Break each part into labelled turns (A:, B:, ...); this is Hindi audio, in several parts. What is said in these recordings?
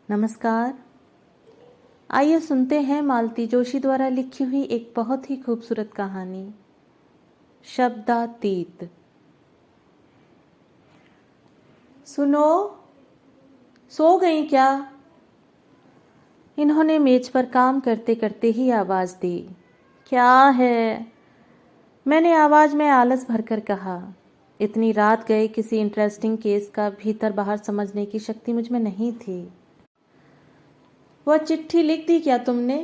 A: नमस्कार। आइए सुनते हैं मालती जोशी द्वारा लिखी हुई एक बहुत ही खूबसूरत कहानी, शब्दातीत। सुनो, सो गई क्या? इन्होंने मेज पर काम करते करते ही आवाज दी। क्या है? मैंने आवाज में आलस भरकर कहा। इतनी रात गए किसी इंटरेस्टिंग केस का भीतर बाहर समझने की शक्ति मुझ में नहीं थी। वह चिट्ठी लिख दी क्या तुमने?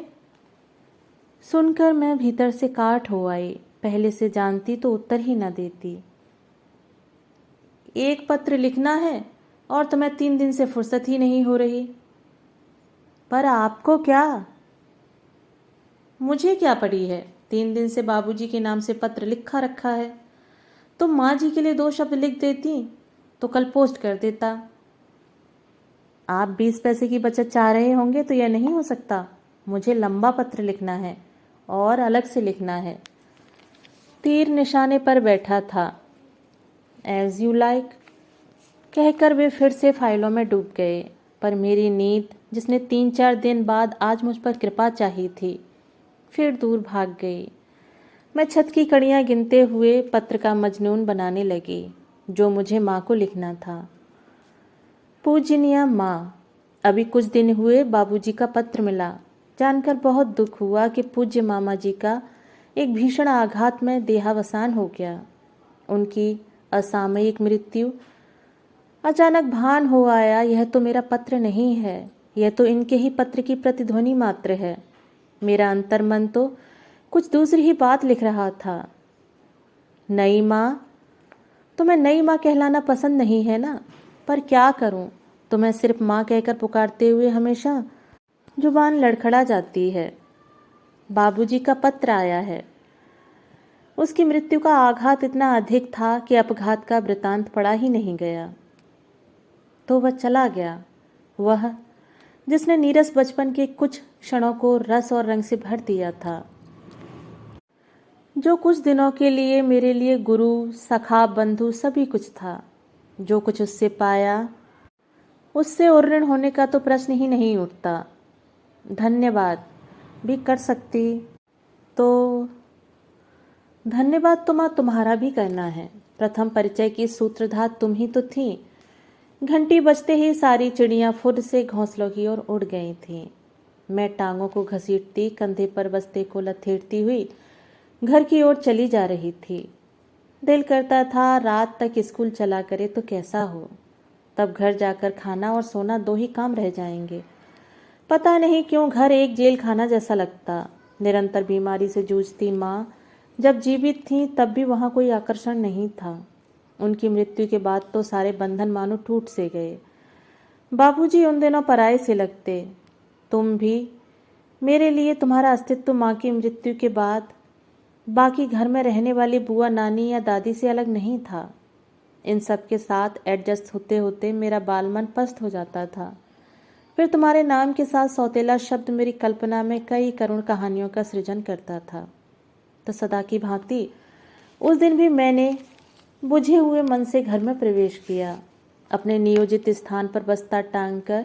A: सुनकर मैं भीतर से काठ हो आई। पहले से जानती तो उत्तर ही न देती। एक पत्र लिखना है और तुम्हें 3 दिन से फुर्सत ही नहीं हो रही। पर आपको क्या? मुझे क्या पड़ी है? 3 दिन से बाबूजी के नाम से पत्र लिखा रखा है। तुम माँ जी के लिए 2 शब्द लिख देती तो कल पोस्ट कर देता। आप 20 पैसे की बचत चाह रहे होंगे तो यह नहीं हो सकता। मुझे लंबा पत्र लिखना है और अलग से लिखना है। तीर निशाने पर बैठा था। एज यू लाइक कहकर वे फिर से फाइलों में डूब गए। पर मेरी नींद, जिसने 3-4 दिन बाद आज मुझ पर कृपा चाही थी, फिर दूर भाग गई। मैं छत की कड़ियाँ गिनते हुए पत्र का मजनून बनाने लगी, जो मुझे माँ को लिखना था। पूजनीय माँ, अभी कुछ दिन हुए बाबूजी का पत्र मिला। जानकर बहुत दुख हुआ कि पूज्य मामा जी का एक भीषण आघात में देहावसान हो गया। उनकी असामयिक मृत्यु। अचानक भान हो आया, यह तो मेरा पत्र नहीं है, यह तो इनके ही पत्र की प्रतिध्वनि मात्र है। मेरा अंतर्मन तो कुछ दूसरी ही बात लिख रहा था। नई माँ, तुम्हें नई माँ कहलाना पसंद नहीं है ना? पर क्या करूं, तुम्हें सिर्फ माँ कहकर पुकारते हुए हमेशा जुबान लड़खड़ा जाती है। बाबूजी का पत्र आया है। उसकी मृत्यु का आघात इतना अधिक था कि अपघात का वृतांत पड़ा ही नहीं गया। तो वह चला गया, वह जिसने नीरस बचपन के कुछ क्षणों को रस और रंग से भर दिया था, जो कुछ दिनों के लिए मेरे लिए गुरु, सखा, बंधु सभी कुछ था। जो कुछ उससे पाया, उससे उर्ऋण होने का तो प्रश्न ही नहीं उठता। धन्यवाद भी कर सकती तो। धन्यवाद तो माँ तुम्हारा भी करना है। प्रथम परिचय की सूत्रधार तुम ही तो थी। घंटी बजते ही सारी चिड़ियाँ फुर्र से घोंसलों की ओर उड़ गई थीं। मैं टांगों को घसीटती, कंधे पर बस्ते को लथेड़ती हुई घर की ओर चली जा रही थी। दिल करता था रात तक स्कूल चला करे तो कैसा हो। तब घर जाकर खाना और सोना 2 ही काम रह जाएंगे। पता नहीं क्यों घर एक जेल खाना जैसा लगता। निरंतर बीमारी से जूझती माँ जब जीवित थी तब भी वहाँ कोई आकर्षण नहीं था। उनकी मृत्यु के बाद तो सारे बंधन मानो टूट से गए। बाबूजी उन दिनों पराये से लगते। तुम भी मेरे लिए, तुम्हारा अस्तित्व माँ की मृत्यु के बाद बाकी घर में रहने वाली बुआ, नानी या दादी से अलग नहीं था। इन सब के साथ एडजस्ट होते होते मेरा बालमन पस्त हो जाता था। फिर तुम्हारे नाम के साथ सौतेला शब्द मेरी कल्पना में कई करुण कहानियों का सृजन करता था। तो सदा की भांति उस दिन भी मैंने बुझे हुए मन से घर में प्रवेश किया। अपने नियोजित स्थान पर बस्ता टांग कर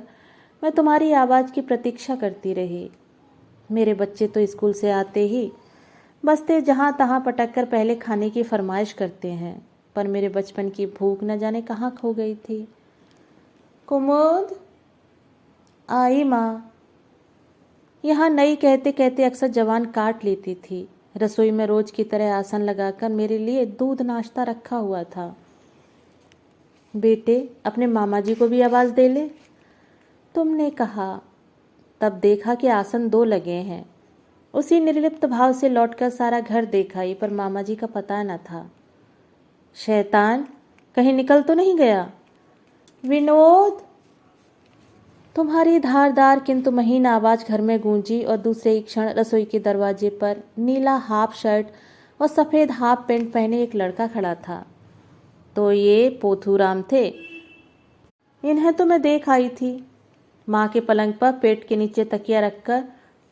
A: मैं तुम्हारी आवाज़ की प्रतीक्षा करती रही। मेरे बच्चे तो स्कूल से आते ही बस्ते जहाँ तहाँ पटक कर पहले खाने की फरमाइश करते हैं, पर मेरे बचपन की भूख न जाने कहाँ खो गई थी। कुमुद आई माँ। यहाँ नई कहते कहते अक्सर जवान काट लेती थी। रसोई में रोज की तरह आसन लगाकर मेरे लिए दूध नाश्ता रखा हुआ था। बेटे, अपने मामा जी को भी आवाज़ दे ले, तुमने कहा। तब देखा कि आसन 2 लगे हैं। उसी निर्लिप्त भाव से लौटकर सारा घर देखाई, पर मामा जी का पता न था। शैतान, कहीं निकल तो नहीं गया? विनोद, तुम्हारी धारदार किंतु महीन आवाज घर में गूंजी और दूसरे ही क्षण रसोई के दरवाजे पर नीला हाफ शर्ट और सफ़ेद हाफ पैंट पहने एक लड़का खड़ा था। तो ये पोथूराम थे। इन्हें तो मैं देख आई थी। माँ के पलंग पर पेट के नीचे तकिया रखकर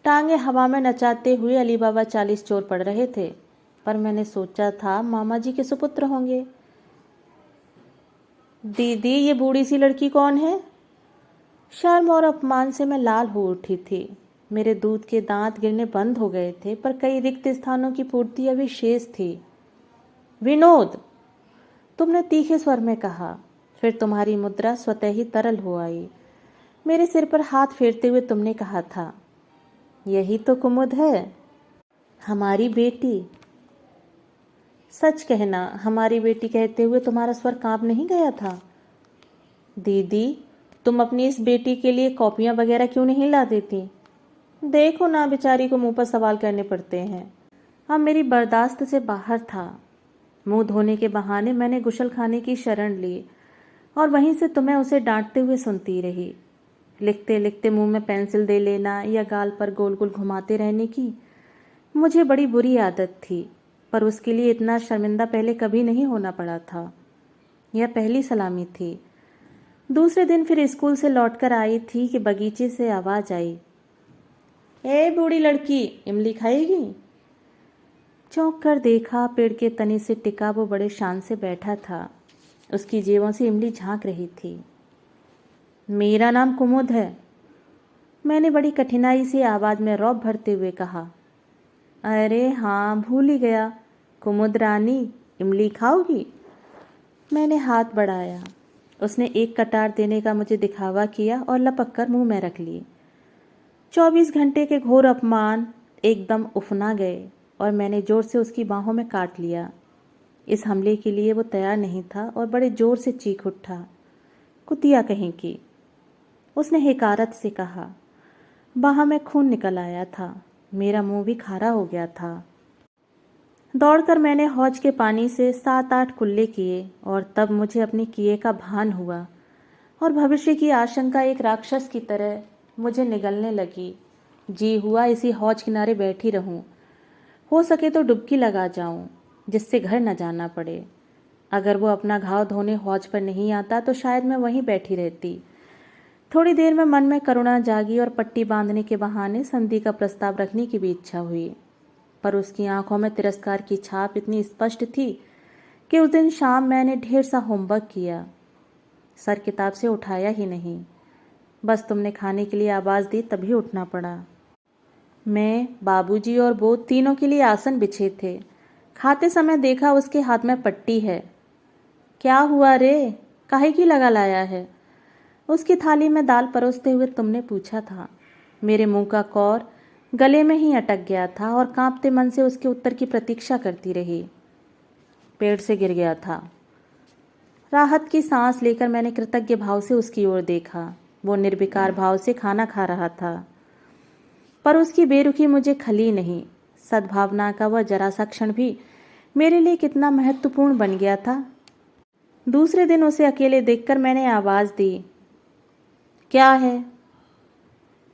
A: टांगे हवा में नचाते हुए अली बाबा 40 चोर पड़ रहे थे। पर मैंने सोचा था मामा जी के सुपुत्र होंगे। दीदी, ये बूढ़ी सी लड़की कौन है? शर्म और अपमान से मैं लाल हो उठी थी। मेरे दूध के दांत गिरने बंद हो गए थे, पर कई रिक्त स्थानों की पूर्ति अभी शेष थी। विनोद, तुमने तीखे स्वर में कहा। फिर तुम्हारी मुद्रा स्वतः ही तरल हो आई। मेरे सिर पर हाथ फेरते हुए तुमने कहा था, यही तो कुमुद है, हमारी बेटी। सच कहना, हमारी बेटी कहते हुए तुम्हारा स्वर कांप नहीं गया था? दीदी, तुम अपनी इस बेटी के लिए कॉपियां वगैरह क्यों नहीं ला देती? देखो ना, बेचारी को मुंह पर सवाल करने पड़ते हैं। अब मेरी बर्दाश्त से बाहर था। मुंह धोने के बहाने मैंने गुसल खाने की शरण ली और वहीं से तुम्हें उसे डांटते हुए सुनती रही। लिखते लिखते मुंह में पेंसिल दे लेना या गाल पर गोल गोल घुमाते रहने की मुझे बड़ी बुरी आदत थी, पर उसके लिए इतना शर्मिंदा पहले कभी नहीं होना पड़ा था। यह पहली सलामी थी। दूसरे दिन फिर स्कूल से लौटकर आई थी कि बगीचे से आवाज आई, ए बूढ़ी लड़की, इमली खाएगी? चौंक कर देखा, पेड़ के तने से टिका वो बड़े शान से बैठा था। उसकी जेबों से इमली झांक रही थी। मेरा नाम कुमुद है, मैंने बड़ी कठिनाई से आवाज में रौब भरते हुए कहा। अरे हाँ, भूल ही गया, कुमुद रानी, इमली खाओगी? मैंने हाथ बढ़ाया। उसने एक कटार देने का मुझे दिखावा किया और लपक कर मुंह में रख ली। 24 घंटे के घोर अपमान एकदम उफना गए और मैंने जोर से उसकी बाहों में काट लिया। इस हमले के लिए वो तैयार नहीं था और बड़े जोर से चीख उठा, कुतिया कहीं की। उसने हिकारत से कहा। बाह में खून निकल आया था, मेरा मुंह भी खारा हो गया था। दौड़कर मैंने हौज के पानी से 7-8 कुल्ले किए और तब मुझे अपने किए का भान हुआ और भविष्य की आशंका एक राक्षस की तरह मुझे निगलने लगी। जी हुआ इसी हौज किनारे बैठी रहूं, हो सके तो डुबकी लगा जाऊं, जिससे घर न जाना पड़े। अगर वो अपना घाव धोने हौज पर नहीं आता तो शायद मैं वहीं बैठी रहती। थोड़ी देर में मन में करुणा जागी और पट्टी बांधने के बहाने संधि का प्रस्ताव रखने की भी इच्छा हुई, पर उसकी आंखों में तिरस्कार की छाप इतनी स्पष्ट थी कि उस दिन शाम मैंने ढेर सा होमवर्क किया, सर किताब से उठाया ही नहीं। बस तुमने खाने के लिए आवाज़ दी तभी उठना पड़ा। मैं, बाबूजी और वो तीनों के लिए आसन बिछे थे। खाते समय देखा उसके हाथ में पट्टी है। क्या हुआ रे, काहे की लगा लाया है? उसकी थाली में दाल परोसते हुए तुमने पूछा था। मेरे मुंह का कौर गले में ही अटक गया था और कांपते मन से उसके उत्तर की प्रतीक्षा करती रही। पेड़ से गिर गया था। राहत की सांस लेकर मैंने कृतज्ञ भाव से उसकी ओर देखा। वो निर्विकार भाव से खाना खा रहा था, पर उसकी बेरुखी मुझे खली नहीं। सद्भावना का वह जरा सा क्षण भी मेरे लिए कितना महत्वपूर्ण बन गया था। दूसरे दिन उसे अकेले देखकर मैंने आवाज दी, क्या है?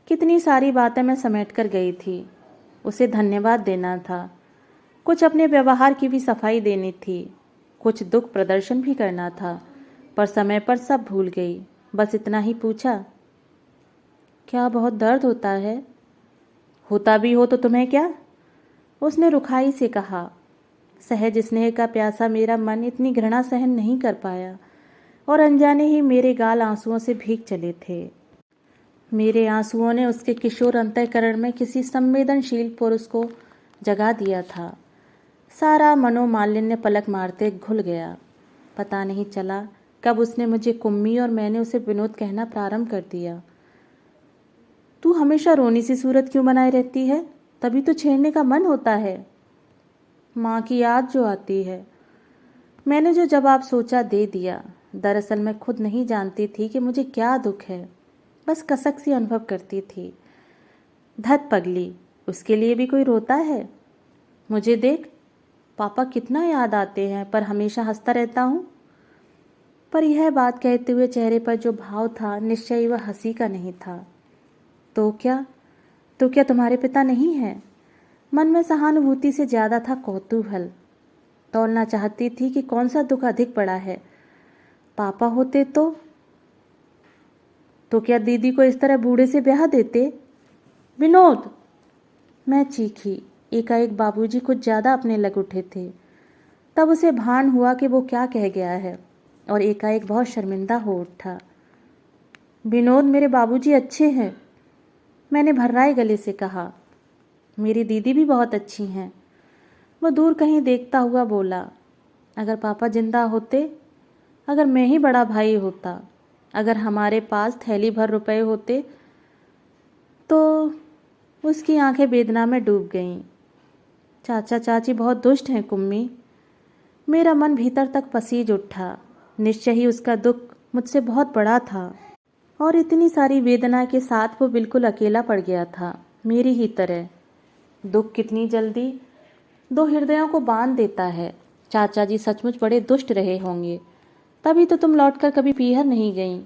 A: कितनी सारी बातें मैं समेट कर गई थी। उसे धन्यवाद देना था, कुछ अपने व्यवहार की भी सफाई देनी थी, कुछ दुख प्रदर्शन भी करना था, पर समय पर सब भूल गई। बस इतना ही पूछा, क्या बहुत दर्द होता है? होता भी हो तो तुम्हें क्या? उसने रुखाई से कहा। सहज स्नेह का प्यासा मेरा मन इतनी घृणा सहन नहीं कर पाया और अनजाने ही मेरे गाल आंसुओं से भीग चले थे। मेरे आंसुओं ने उसके किशोर अंतःकरण में किसी संवेदनशील पुरुष को जगा दिया था। सारा मनोमालिन्य पलक मारते घुल गया। पता नहीं चला कब उसने मुझे कुम्मी और मैंने उसे विनोद कहना प्रारंभ कर दिया। तू हमेशा रोनी सी सूरत क्यों बनाए रहती है? तभी तो छेड़ने का मन होता है। माँ की याद जो आती है। मैंने जो जवाब सोचा दे दिया। दरअसल मैं खुद नहीं जानती थी कि मुझे क्या दुख है, बस कसक सी अनुभव करती थी। धत पगली, उसके लिए भी कोई रोता है? मुझे देख, पापा कितना याद आते हैं, पर हमेशा हंसता रहता हूँ। पर यह बात कहते हुए चेहरे पर जो भाव था, निश्चय वह हंसी का नहीं था। तो क्या तुम्हारे पिता नहीं हैं? मन में सहानुभूति से ज्यादा था कौतूहल। तौलना चाहती थी कि कौन सा दुख अधिक बड़ा है। पापा होते तो क्या दीदी को इस तरह बूढ़े से ब्याह देते? विनोद, मैं चीखी। एकाएक बाबूजी कुछ ज्यादा अपने लग उठे थे। तब उसे भान हुआ कि वो क्या कह गया है और एकाएक बहुत शर्मिंदा हो उठा। विनोद, मेरे बाबूजी अच्छे हैं, मैंने भर्राए गले से कहा। मेरी दीदी भी बहुत अच्छी हैं, वो दूर कहीं देखता हुआ बोला। अगर पापा जिंदा होते, अगर मैं ही बड़ा भाई होता, अगर हमारे पास थैली भर रुपए होते, तो उसकी आंखें वेदना में डूब गईं। चाचा चाची बहुत दुष्ट हैं कुम्मी। मेरा मन भीतर तक पसीज उठा। निश्चय ही उसका दुख मुझसे बहुत बड़ा था और इतनी सारी वेदना के साथ वो बिल्कुल अकेला पड़ गया था, मेरी ही तरह। दुख कितनी जल्दी दो हृदयों को बांध देता है। चाचा जी सचमुच बड़े दुष्ट रहे होंगे, तभी तो तुम लौटकर कभी पीहर नहीं गई।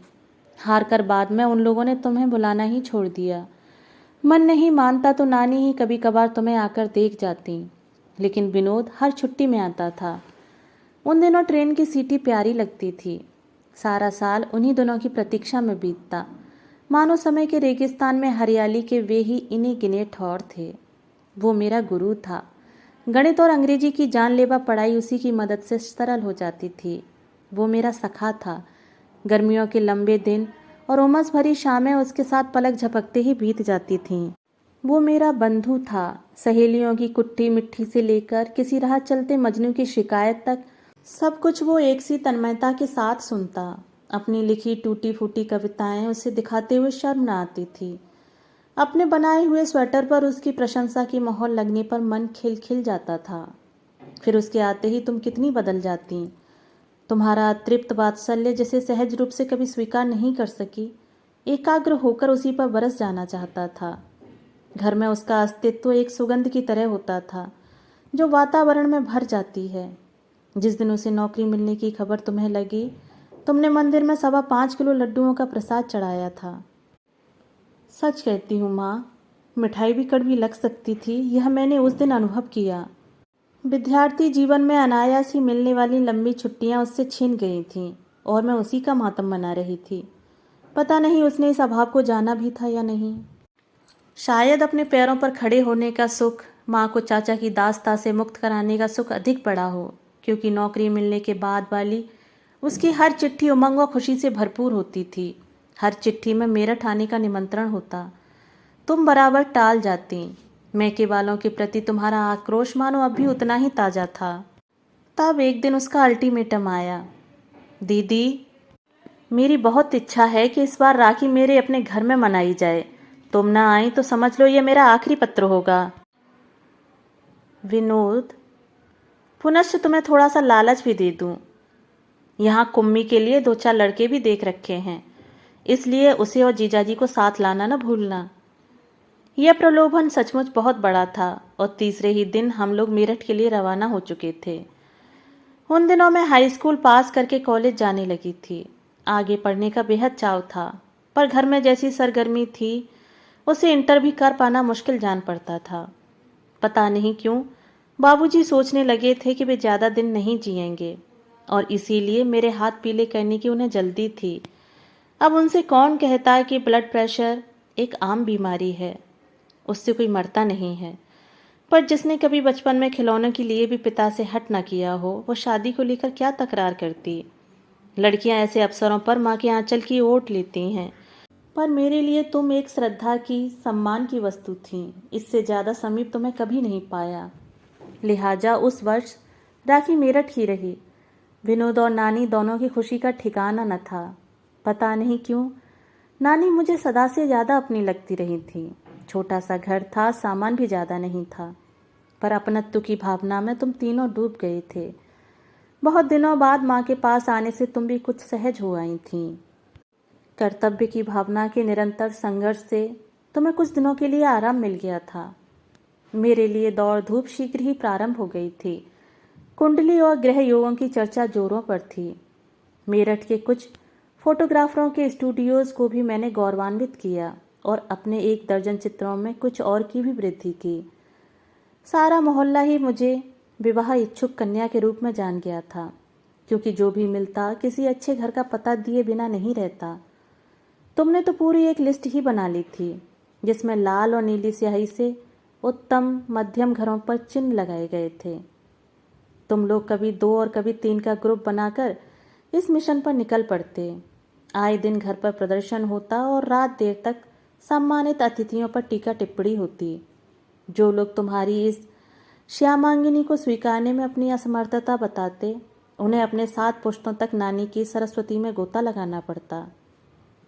A: हार कर बाद में उन लोगों ने तुम्हें बुलाना ही छोड़ दिया। मन नहीं मानता तो नानी ही कभी कभार तुम्हें आकर देख जाती, लेकिन विनोद हर छुट्टी में आता था। उन दिनों ट्रेन की सीटी प्यारी लगती थी। सारा साल उन्हीं दोनों की प्रतीक्षा में बीतता, मानो समय के रेगिस्तान में हरियाली के वे ही इन्हीं गिने ठौर थे। वो मेरा गुरु था। गणित और अंग्रेजी की जानलेवा पढ़ाई उसी की मदद से सरल हो जाती थी। वो मेरा सखा था। गर्मियों के लंबे दिन और उमस भरी शामें उसके साथ पलक झपकते ही बीत जाती थीं। वो मेरा बंधु था। सहेलियों की कुट्टी मिट्टी से लेकर किसी राह चलते मजनू की शिकायत तक सब कुछ वो एक सी तन्मयता के साथ सुनता। अपनी लिखी टूटी फूटी कविताएं उसे दिखाते हुए शर्म न आती थी। अपने बनाए हुए स्वेटर पर उसकी प्रशंसा की मोहर लगने पर मन खिल खिल जाता था। फिर उसके आते ही तुम कितनी बदल जाती। तुम्हारा अतृप्त वात्सल्य, जिसे सहज रूप से कभी स्वीकार नहीं कर सकी, एकाग्र होकर उसी पर बरस जाना चाहता था। घर में उसका अस्तित्व एक सुगंध की तरह होता था, जो वातावरण में भर जाती है। जिस दिन उसे नौकरी मिलने की खबर तुम्हें लगी, तुमने मंदिर में 5.25 किलो लड्डुओं का प्रसाद चढ़ाया था। सच कहती हूँ माँ, मिठाई भी कड़वी लग सकती थी, यह मैंने उस दिन अनुभव किया। विद्यार्थी जीवन में अनायास ही मिलने वाली लंबी छुट्टियां उससे छिन गई थीं और मैं उसी का मातम मना रही थी। पता नहीं उसने इस अभाव को जाना भी था या नहीं। शायद अपने पैरों पर खड़े होने का सुख, माँ को चाचा की दास्ता से मुक्त कराने का सुख अधिक बड़ा हो, क्योंकि नौकरी मिलने के बाद वाली उसकी हर चिट्ठी उमंग और खुशी से भरपूर होती थी। हर चिट्ठी में मेरठ आने का निमंत्रण होता। तुम बराबर टाल जाती। मैं के बालों के प्रति तुम्हारा आक्रोश मानो अब भी उतना ही ताज़ा था। तब एक दिन उसका अल्टीमेटम आया। दीदी, मेरी बहुत इच्छा है कि इस बार राखी मेरे अपने घर में मनाई जाए। तुम ना आई तो समझ लो ये मेरा आखिरी पत्र होगा। विनोद, पुनश्च तुम्हें थोड़ा सा लालच भी दे दूं। यहाँ कुम्मी के लिए 2-4 लड़के भी देख रखे हैं, इसलिए उसे और जीजाजी को साथ लाना न भूलना। यह प्रलोभन सचमुच बहुत बड़ा था और तीसरे ही दिन हम लोग मेरठ के लिए रवाना हो चुके थे। उन दिनों मैं हाई स्कूल पास करके कॉलेज जाने लगी थी। आगे पढ़ने का बेहद चाव था, पर घर में जैसी सरगर्मी थी उसे इंटर भी कर पाना मुश्किल जान पड़ता था। पता नहीं क्यों बाबूजी सोचने लगे थे कि वे ज़्यादा दिन नहीं जिएंगे और इसीलिए मेरे हाथ पीले करने की उन्हें जल्दी थी। अब उनसे कौन कहता है कि ब्लड प्रेशर एक आम बीमारी है, उससे कोई मरता नहीं है। पर जिसने कभी बचपन में खिलौनों के लिए भी पिता से हट ना किया हो, वो शादी को लेकर क्या तकरार करती। लड़कियां ऐसे अवसरों पर माँ के आंचल की ओट लेती हैं, पर मेरे लिए तुम एक श्रद्धा की, सम्मान की वस्तु थी। इससे ज़्यादा समीप तो मैं कभी नहीं पाया। लिहाजा उस वर्ष राखी मेरठ ही रही। विनोद और नानी दोनों की खुशी का ठिकाना न था। पता नहीं क्यों नानी मुझे सदा से ज़्यादा अपनी लगती रही थी। छोटा सा घर था, सामान भी ज़्यादा नहीं था, पर अपनत्व की भावना में तुम तीनों डूब गए थे। बहुत दिनों बाद माँ के पास आने से तुम भी कुछ सहज हो आई थीं। कर्तव्य की भावना के निरंतर संघर्ष से तुम्हें कुछ दिनों के लिए आराम मिल गया था। मेरे लिए दौड़ धूप शीघ्र ही प्रारंभ हो गई थी। कुंडली और ग्रह योगों की चर्चा जोरों पर थी। मेरठ के कुछ फोटोग्राफरों के स्टूडियोज को भी मैंने गौरवान्वित किया और अपने 1 दर्जन चित्रों में कुछ और की भी वृद्धि की। सारा मोहल्ला ही मुझे विवाह इच्छुक कन्या के रूप में जान गया था, क्योंकि जो भी मिलता किसी अच्छे घर का पता दिए बिना नहीं रहता। तुमने तो पूरी एक लिस्ट ही बना ली थी, जिसमें लाल और नीली स्याही से उत्तम मध्यम घरों पर चिन्ह लगाए गए थे। तुम लोग कभी 2 और कभी 3 का ग्रुप बनाकर इस मिशन पर निकल पड़ते। आए दिन घर पर प्रदर्शन होता और रात देर तक सम्मानित अतिथियों पर टीका टिप्पणी होती। जो लोग तुम्हारी इस श्यामांगिनी को स्वीकारने में अपनी असमर्थता बताते, उन्हें अपने 7 पुश्तों तक नानी की सरस्वती में गोता लगाना पड़ता।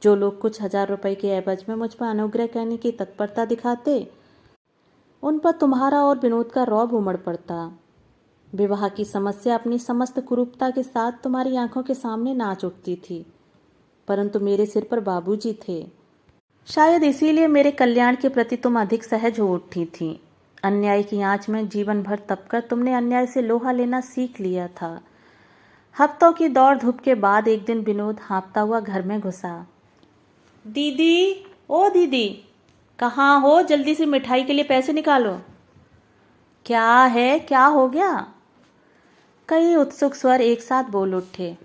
A: जो लोग कुछ हजार रुपए के एवज में मुझ पर अनुग्रह करने की तत्परता दिखाते, उन पर तुम्हारा और विनोद का रौब उमड़ पड़ता। विवाह की समस्या अपनी समस्त कुरूपता के साथ तुम्हारी आंखों के सामने नाच उठती थी, परंतु मेरे सिर पर बाबूजी थे। शायद इसीलिए मेरे कल्याण के प्रति तुम अधिक सहज हो उठी थी। अन्याय की आंच में जीवन भर तपकर तुमने अन्याय से लोहा लेना सीख लिया था। हफ्तों की दौड़ धूप के बाद एक दिन विनोद हाँफता हुआ घर में घुसा। दीदी, ओ दीदी, कहाँ हो? जल्दी से मिठाई के लिए पैसे निकालो। क्या है, क्या हो गया? कई उत्सुक स्वर एक साथ बोल उठे।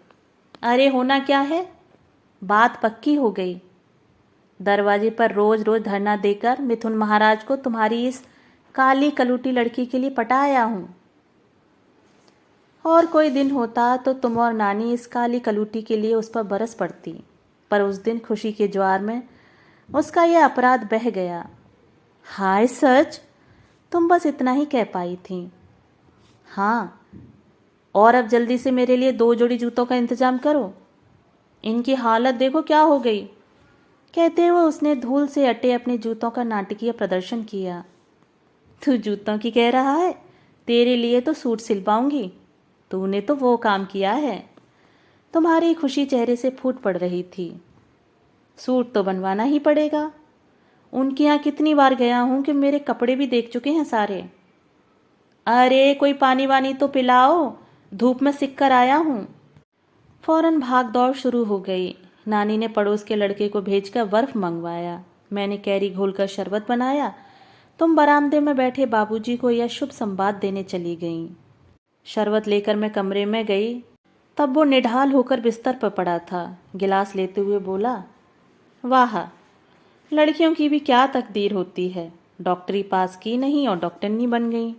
A: अरे होना क्या है? बात पक्की हो गई। दरवाजे पर रोज रोज धरना देकर मिथुन महाराज को तुम्हारी इस काली कलूटी लड़की के लिए पटाया हूं। और कोई दिन होता तो तुम और नानी इस काली कलूटी के लिए उस पर बरस पड़ती, पर उस दिन खुशी के ज्वार में उसका यह अपराध बह गया। हाय सच, तुम बस इतना ही कह पाई थी। हाँ, और अब जल्दी से मेरे लिए 2 जोड़ी जूतों का इंतजाम करो। इनकी हालत देखो क्या हो गई। कहते हुए उसने धूल से अटे अपने जूतों का नाटकीय प्रदर्शन किया। तू जूतों की कह रहा है? तेरे लिए तो सूट सिल पाऊंगी। तूने तो वो काम किया है। तुम्हारी खुशी चेहरे से फूट पड़ रही थी। सूट तो बनवाना ही पड़ेगा। उनके यहाँ कितनी बार गया हूं कि मेरे कपड़े भी देख चुके हैं सारे। अरे कोई पानी वानी तो पिलाओ, धूप में सिक कर आया हूं। फौरन भाग दौड़ शुरू हो गई। नानी ने पड़ोस के लड़के को भेजकर बर्फ मंगवाया। मैंने कैरी घोलकर शरबत बनाया। तुम बरामदे में बैठे बाबूजी को यह शुभ संवाद देने चली गईं। शरबत लेकर मैं कमरे में गई, तब वो निढाल होकर बिस्तर पर पड़ा था। गिलास लेते हुए बोला, वाह, लड़कियों की भी क्या तकदीर होती है। डॉक्टरी पास की नहीं और डॉक्टरनी बन गई।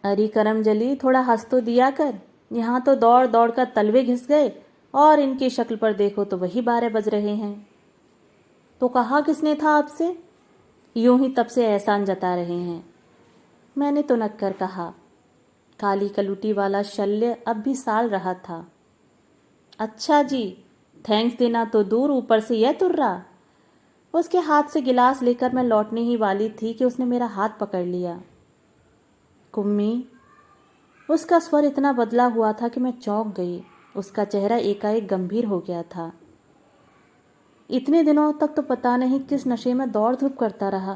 A: अरे करम जली, थोड़ा हंस तो दिया कर। यहाँ तो दौड़ दौड़ कर तलवे घिस गए और इनकी शक्ल पर देखो तो वही 12 बज रहे हैं। तो कहा किसने था आपसे? यूं ही तब से एहसान जता रहे हैं। मैंने तो नक्कर कहा। काली कलूटी वाला शल्य अब भी साल रहा था। अच्छा जी, थैंक्स देना तो दूर, ऊपर से यह तुर्रा। उसके हाथ से गिलास लेकर मैं लौटने ही वाली थी कि उसने मेरा हाथ पकड़ लिया। कुम्मी। उसका स्वर इतना बदला हुआ था कि मैं चौंक गई। उसका चेहरा एकाएक गंभीर हो गया था। इतने दिनों तक तो पता नहीं किस नशे में दौड़ धूप करता रहा,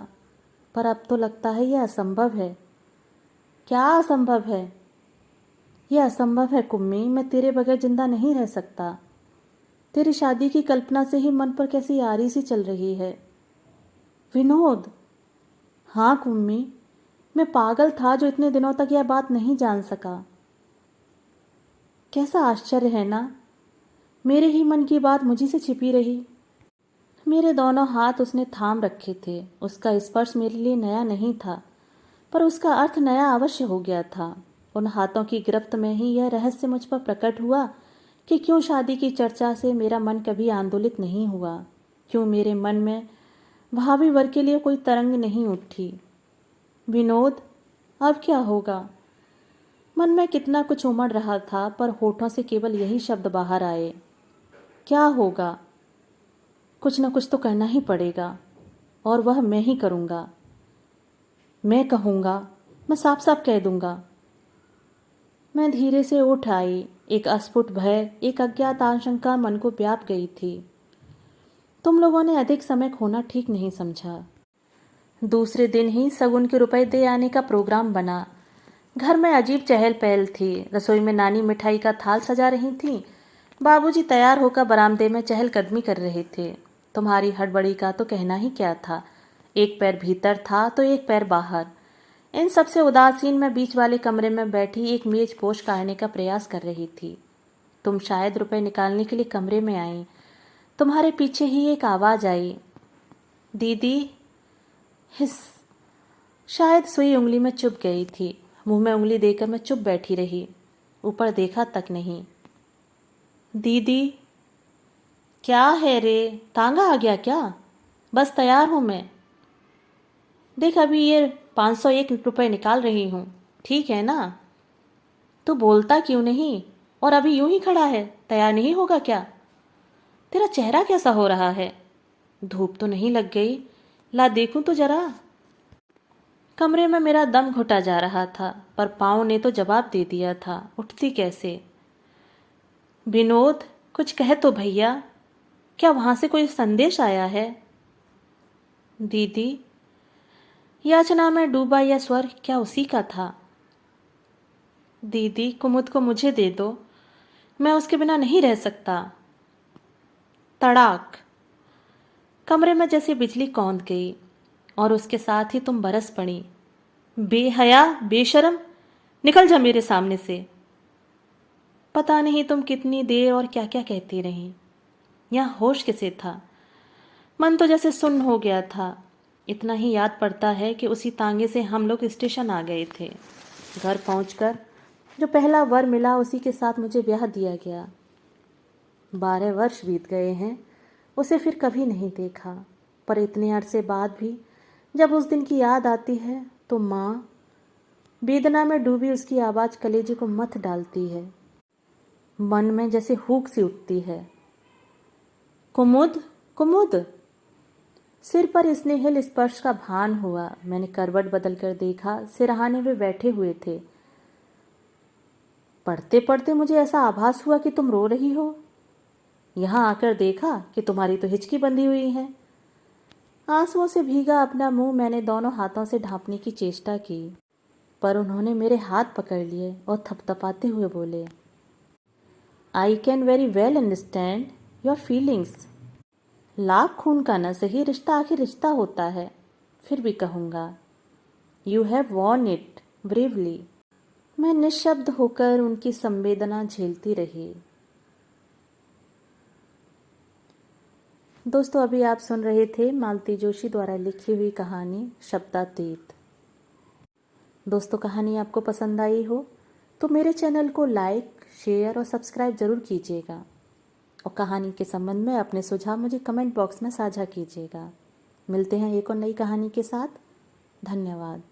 A: पर अब तो लगता है यह असंभव है। क्या असंभव है? यह असंभव है कुम्मी, मैं तेरे बगैर जिंदा नहीं रह सकता। तेरी शादी की कल्पना से ही मन पर कैसी यारी सी चल रही है। विनोद। हाँ कुम्मी, मैं पागल था जो इतने दिनों तक यह बात नहीं जान सका। कैसा आश्चर्य है ना, मेरे ही मन की बात मुझी से छिपी रही। मेरे दोनों हाथ उसने थाम रखे थे। उसका स्पर्श मेरे लिए नया नहीं था, पर उसका अर्थ नया अवश्य हो गया था। उन हाथों की गिरफ्त में ही यह रहस्य मुझ पर प्रकट हुआ कि क्यों शादी की चर्चा से मेरा मन कभी आंदोलित नहीं हुआ, क्यों मेरे मन में भावी वर के लिए कोई तरंग नहीं उठी। विनोद, अब क्या होगा? मन में कितना कुछ उमड़ रहा था, पर होठों से केवल यही शब्द बाहर आए, क्या होगा? कुछ न कुछ तो करना ही पड़ेगा, और वह मैं ही करूँगा। मैं कहूँगा, मैं साफ साफ कह दूँगा। मैं धीरे से उठ आई। एक अस्फुट भय, एक अज्ञात आशंका मन को व्याप गई थी। तुम लोगों ने अधिक समय खोना ठीक नहीं समझा। दूसरे दिन ही सगुन के रुपए दे आने का प्रोग्राम बना। घर में अजीब चहल पहल थी। रसोई में नानी मिठाई का थाल सजा रही थी। बाबूजी तैयार होकर बरामदे में चहलकदमी कर रहे थे। तुम्हारी हड़बड़ी का तो कहना ही क्या था। एक पैर भीतर था तो एक पैर बाहर। इन सबसे उदासीन मैं बीच वाले कमरे में बैठी एक मेज पोश काटने का प्रयास कर रही थी। तुम शायद रुपए निकालने के लिए कमरे में आई। तुम्हारे पीछे ही एक आवाज़ आई, दीदी। हिस। शायद सुई उंगली में चुभ गई थी। मुंह में उंगली देकर मैं चुप बैठी रही, ऊपर देखा तक नहीं। दीदी। क्या है रे, तांगा आ गया क्या? बस तैयार हूँ मैं। देख अभी ये 501 रुपये निकाल रही हूँ, ठीक है ना? तू बोलता क्यों नहीं? और अभी यूं ही खड़ा है, तैयार नहीं होगा क्या? तेरा चेहरा कैसा हो रहा है? धूप तो नहीं लग गई? ला देखूं तो जरा। कमरे में मेरा दम घुटा जा रहा था, पर पाँव ने तो जवाब दे दिया था, उठती कैसे। विनोद, कुछ कह तो भैया। क्या वहां से कोई संदेश आया है? दीदी, याचना में डूबा यह स्वर क्या उसी का था? दीदी, कुमुद को मुझे दे दो, मैं उसके बिना नहीं रह सकता। तड़ाक! कमरे में जैसे बिजली कौंध गई और उसके साथ ही तुम बरस पड़ी। बेहया, बेशरम, निकल जा मेरे सामने से। पता नहीं तुम कितनी देर और क्या क्या कहती रही। यहाँ होश किसे था? मन तो जैसे सुन्न हो गया था। इतना ही याद पड़ता है कि उसी तांगे से हम लोग स्टेशन आ गए थे। घर पहुंचकर जो पहला वर मिला उसी के साथ मुझे ब्याह दिया गया। 12 वर्ष बीत गए हैं, उसे फिर कभी नहीं देखा। पर इतने अरसे बाद भी जब उस दिन की याद आती है तो माँ, वेदना में डूबी उसकी आवाज़ कलेजे को मथ डालती है। मन में जैसे हुक सी उठती है। कुमुद, कुमुद! सिर पर स्नेहिल स्पर्श का भान हुआ। मैंने करवट बदल कर देखा, सिरहाने वे बैठे हुए थे। पढ़ते पढ़ते मुझे ऐसा आभास हुआ कि तुम रो रही हो। यहाँ आकर देखा कि तुम्हारी तो हिचकी बंधी हुई है। आंसुओं से भीगा अपना मुंह मैंने दोनों हाथों से ढांपने की चेष्टा की, पर उन्होंने मेरे हाथ पकड़ लिए और थपथपाते हुए बोले, I can very well understand your feelings. Lakh खून का न सही, रिश्ता आखिर रिश्ता होता है। फिर भी कहूँगा, you have won it bravely. मैं निशब्द होकर उनकी संवेदना झेलती रही। दोस्तों, अभी आप सुन रहे थे मालती जोशी द्वारा लिखी हुई कहानी शब्दातीत। दोस्तों, कहानी आपको पसंद आई हो तो मेरे चैनल को लाइक, शेयर और सब्सक्राइब ज़रूर कीजिएगा। और कहानी के संबंध में अपने सुझाव मुझे कमेंट बॉक्स में साझा कीजिएगा। मिलते हैं एक और नई कहानी के साथ। धन्यवाद।